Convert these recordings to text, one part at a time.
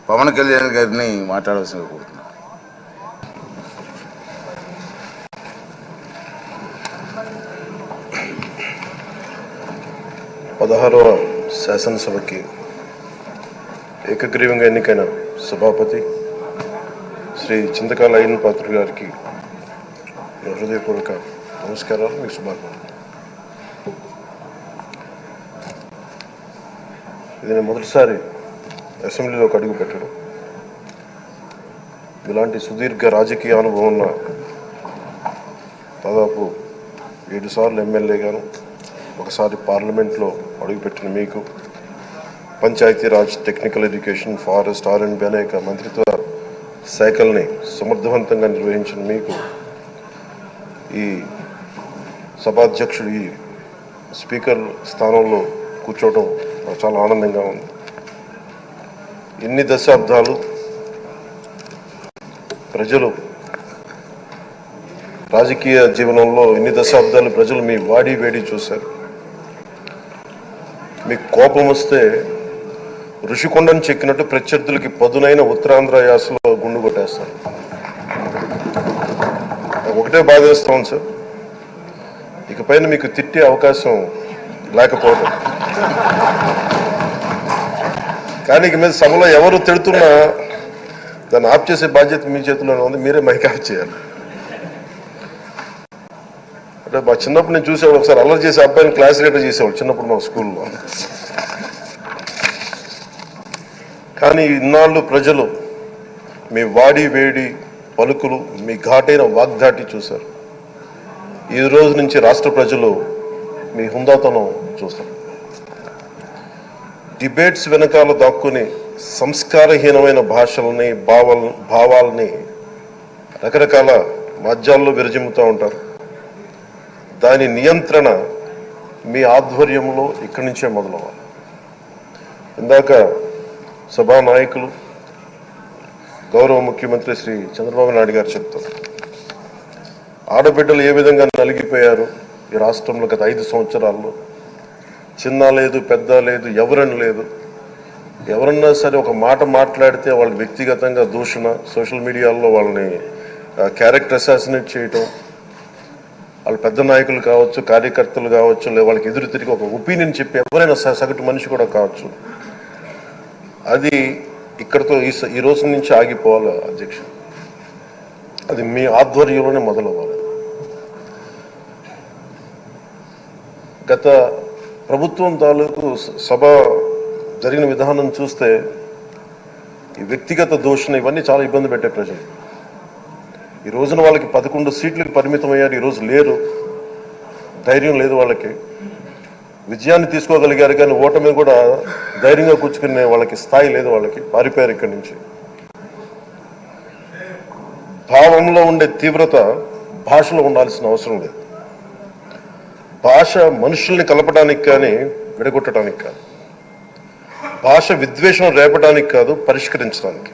పవన్ కళ్యాణ్ గారిని మాట్లాడవలసిందిగా కోరుతున్నాను. 16వ శాసనసభకి ఏకగ్రీవంగా ఎన్నికైన సభాపతి శ్రీ చింతకాల అయ్యన్న పాత్రుడు గారికి హృదయపూర్వక నమస్కారాలు, మీకు శుభాకాంక్షలు. ఇది నేను మొదటిసారి అసెంబ్లీలోకి అడుగు పెట్టడం. ఇలాంటి సుదీర్ఘ రాజకీయ అనుభవం ఉన్న దాదాపు 7 సార్లు ఎమ్మెల్యేగాను, ఒకసారి పార్లమెంట్లో అడుగుపెట్టిన మీకు, Panchayati Raj, technical education, forest, R&B అనేక మంత్రిత్వ శాఖల్ని సమర్థవంతంగా నిర్వహించిన మీకు ఈ సభాధ్యక్షుడు, ఈ స్పీకర్ స్థానంలో కూర్చోవడం నాకు చాలా ఆనందంగా ఉంది. ఇన్ని దశాబ్దాలు ప్రజలు రాజకీయ జీవనంలో ఇన్ని దశాబ్దాలు ప్రజలు మీ వాడి వేడి చూశారు. మీకు కోపం వస్తే ఋషికొండను చెక్కినట్టు ప్రత్యర్థులకి పదునైన ఉత్తరాంధ్ర యాసలో గుండు కొట్టేస్తారు. ఒకటే బాధేస్తాం సార్, ఇకపైన మీకు తిట్టే అవకాశం లేకపోవడం. కానీ ఇక మీద సభలో ఎవరు తిడుతున్నా దాన్ని ఆఫ్ చేసే బాధ్యత మీ చేతిలోనే ఉంది. మీరే మైక్ ఆఫ్ చేయాలి. అంటే మా చిన్నప్పుడు నేను చూసేవాడు, ఒకసారి అల్లరి చేసే అబ్బాయిని క్లాస్ లీడర్ చేసేవాడు చిన్నప్పుడు మా స్కూల్లో. కానీ ఇన్నాళ్ళు ప్రజలు మీ వాడి వేడి పలుకులు, మీ ఘాటైన వాగ్దాటి చూశారు. ఈ రోజు నుంచి రాష్ట్ర ప్రజలు మీ హుందాతనం చూస్తారు. డిబేట్స్ వెనకాల దాక్కుని సంస్కారహీనమైన భాషల్ని, భావాల్ని రకరకాల మాధ్యాల్లో విరజిమ్ముతూ ఉంటారు. దాని నియంత్రణ మీ ఆధ్వర్యంలో ఇక్కడి నుంచే మొదలవ్వాలి. ఇందాక సభానాయకులు గౌరవ ముఖ్యమంత్రి శ్రీ చంద్రబాబు నాయుడు గారు చెప్తారు, ఆడబిడ్డలు ఏ విధంగా నలిగిపోయారు ఈ రాష్ట్రంలో గత 5 సంవత్సరాల్లో. చిన్న లేదు, పెద్ద లేదు, ఎవరని లేదు. ఎవరన్నా సరే ఒక మాట మాట్లాడితే వాళ్ళు వ్యక్తిగతంగా దూషణ, సోషల్ మీడియాలో వాళ్ళని క్యారెక్టర్ అసాసినేట్ చేయటం, వాళ్ళు పెద్ద నాయకులు కావచ్చు, కార్యకర్తలు కావచ్చు, లేదా వాళ్ళకి ఎదురు తిరిగి ఒక ఒపీనియన్ చెప్పి ఎవరైనా సగటు మనిషి కూడా కావచ్చు, అది ఇక్కడతో ఈ రోజు నుంచి ఆగిపోవాలి అధ్యక్ష. అది మీ ఆధ్వర్యంలోనే మొదలవ్వాలి. గత ప్రభుత్వం తాలూకు సభ జరిగిన విధానం చూస్తే ఈ వ్యక్తిగత దూషణ ఇవన్నీ చాలా ఇబ్బంది పెట్టే ప్రజలు. ఈ రోజున వాళ్ళకి 11 సీట్లకు పరిమితం అయ్యారు, ఈరోజు లేరు, ధైర్యం లేదు వాళ్ళకి. విజయాన్ని తీసుకోగలిగారు కానీ ఓటమి కూడా ధైర్యంగా కూర్చుకునే వాళ్ళకి స్థాయి లేదు, వాళ్ళకి పారిపోయారు ఇక్కడి నుంచి. భావంలో ఉండే తీవ్రత భాషలో ఉండాల్సిన అవసరం లేదు. భాష మనుషుల్ని కలపడానికి కానీ విడగొట్టడానికి కాదు, భాష విద్వేషం రేపడానికి కాదు, పరిష్కరించడానికి.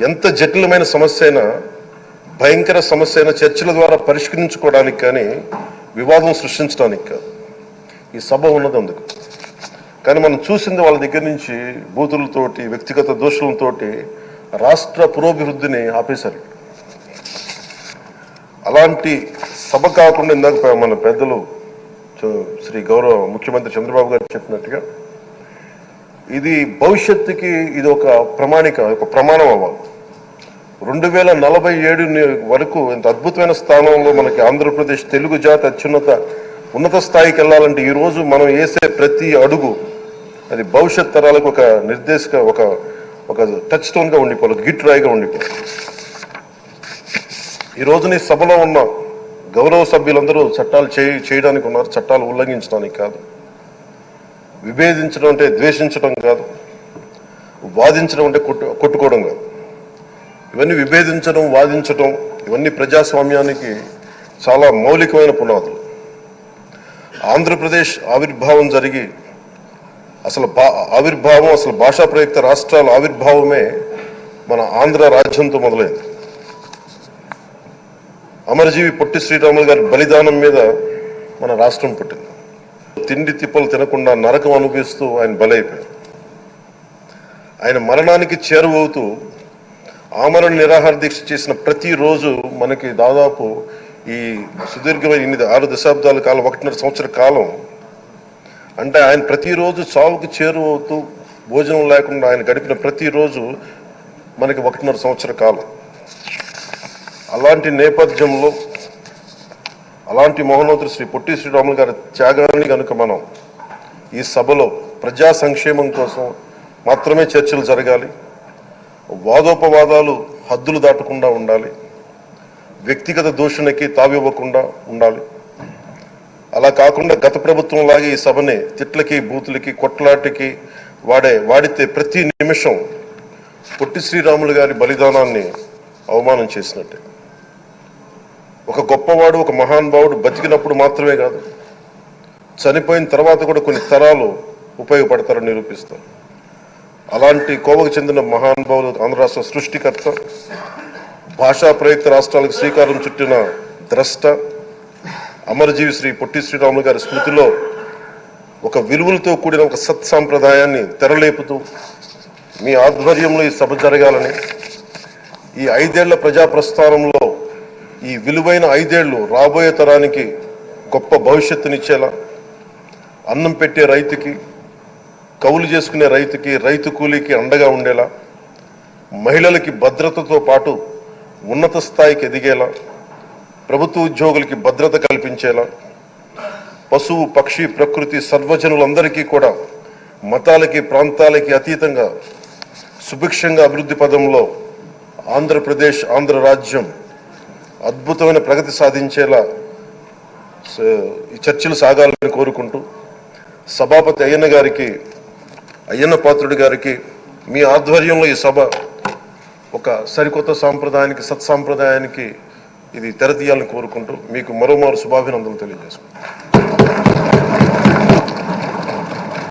ఎంత జటిలమైన సమస్య అయినా, భయంకర సమస్య అయినా చర్చల ద్వారా పరిష్కరించుకోవడానికి కానీ వివాదం సృష్టించడానికి కాదు. ఈ సభ ఉన్నది అందుకు. కానీ మనం చూసింది వాళ్ళ దగ్గర నుంచి బూతులతోటి, వ్యక్తిగత దోషులతోటి రాష్ట్ర పురోభివృద్ధిని ఆపేశారు. అలాంటి సభ కాకుండా ఇందాక మన పెద్దలు శ్రీ గౌరవ ముఖ్యమంత్రి చంద్రబాబు గారు చెప్పినట్టుగా ఇది భవిష్యత్తుకి ఇది ఒక ప్రమాణిక, ఒక ప్రమాణం అవ్వాలి. 2047 వరకు ఇంత అద్భుతమైన స్థానంలో మనకి ఆంధ్రప్రదేశ్ తెలుగు జాతి ఉన్నత స్థాయికి వెళ్ళాలంటే ఈరోజు మనం వేసే ప్రతి అడుగు అది భవిష్యత్ తరాలకు ఒక నిర్దేశక, ఒక టచ్ స్టోన్గా ఉండిపోవాలి, గిట్ రాయిగా ఉండిపోవాలి. ఈ రోజున ఈ సభలో ఉన్న గౌరవ సభ్యులందరూ చట్టాలు చేయడానికి ఉన్నారు, చట్టాలు ఉల్లంఘించడానికి కాదు. విభేదించడం అంటే ద్వేషించడం కాదు, వాదించడం అంటే కొట్టుకోవడం కాదు. ఇవన్నీ విభేదించడం, వాదించడం ఇవన్నీ ప్రజాస్వామ్యానికి చాలా మౌలికమైన పునాదులు. ఆంధ్రప్రదేశ్ ఆవిర్భావం జరిగి అసలు భాషా ప్రయుక్త రాష్ట్రాల ఆవిర్భావమే మన ఆంధ్ర రాజ్యంతో మొదలైంది. అమరజీవి పొట్టి శ్రీరాములు గారి బలిదానం మీద మన రాష్ట్రం పుట్టింది. తిండి తిప్పలు తినకుండా నరకం అనుభవిస్తూ ఆయన బలైపోయారు. ఆయన మరణానికి చేరువవుతూ ఆమరణ నిరాహార దీక్ష చేసిన ప్రతిరోజు మనకి దాదాపు ఈ సుదీర్ఘమైన 6 దశాబ్దాల కాలం 1.5 సంవత్సర కాలం అంటే ఆయన ప్రతిరోజు చావుకి చేరువవుతూ భోజనం లేకుండా ఆయన గడిపిన ప్రతిరోజు మనకి 1.5 సంవత్సర కాలం. అలాంటి నేపథ్యంలో అలాంటి మహోన్నతుడు శ్రీ పొట్టి శ్రీరాములు గారి త్యాగాన్ని కనుక మనం ఈ సభలో ప్రజా సంక్షేమం కోసం మాత్రమే చర్చలు జరగాలి, వాదోపవాదాలు హద్దులు దాటకుండా ఉండాలి, వ్యక్తిగత దూషణకి తావివ్వకుండా ఉండాలి. అలా కాకుండా గత ప్రభుత్వం లాగే ఈ సభని తిట్లకి బూతులకి కొట్లాటికి వాడితే ప్రతి నిమిషం పొట్టి శ్రీరాములు గారి బలిదానాన్ని అవమానం చేసినట్టే. ఒక గొప్పవాడు ఒక మహానుభావుడు బతికినప్పుడు మాత్రమే కాదు, చనిపోయిన తర్వాత కూడా కొన్ని తరాలు ఉపయోగపడతారని నిరూపిస్తారు. అలాంటి కోవకు చెందిన మహానుభావులు ఆంధ్ర రాష్ట్ర సృష్టికర్త, భాషా ప్రయుక్త రాష్ట్రాలకు శ్రీకారం చుట్టిన ద్రష్ట, అమరజీవి శ్రీ పొట్టి శ్రీరాములు గారి స్మృతిలో ఒక విలువలతో కూడిన ఒక సత్సాంప్రదాయాన్ని తెరలేపుతూ మీ ఆధ్వర్యంలో ఈ సభ జరగాలని, ఈ 5 ఏళ్ల ప్రజా ప్రస్థానంలో ఈ విలువైన 5 ఏళ్లు రాబోయే తరానికి గొప్ప భవిష్యత్తునిచ్చేలా, అన్నం పెట్టే రైతుకి, కౌలు చేసుకునే రైతుకి, రైతు కూలీకి అండగా ఉండేలా, మహిళలకి భద్రతతో పాటు ఉన్నత స్థాయికి ఎదిగేలా, ప్రభుత్వ ఉద్యోగులకి భద్రత కల్పించేలా, పశువు పక్షి ప్రకృతి సర్వజనులందరికీ కూడా మతాలకి ప్రాంతాలకి అతీతంగా సుభిక్షంగా అభివృద్ధి పదంలో ఆంధ్రప్రదేశ్ ఆంధ్ర రాజ్యం అద్భుతమైన ప్రగతి సాధించేలా ఈ చర్చలు సాగాలని కోరుకుంటూ, సభాపతి అయ్యన్న పాత్రుడి గారికి మీ ఆధ్వర్యంలో ఈ సభ ఒక సరికొత్త సాంప్రదాయానికి సత్సాంప్రదాయానికి ఇది తెరతీయాలని కోరుకుంటూ మీకు మరోమారు శుభాభినందనలు తెలియజేసుకుంటాను.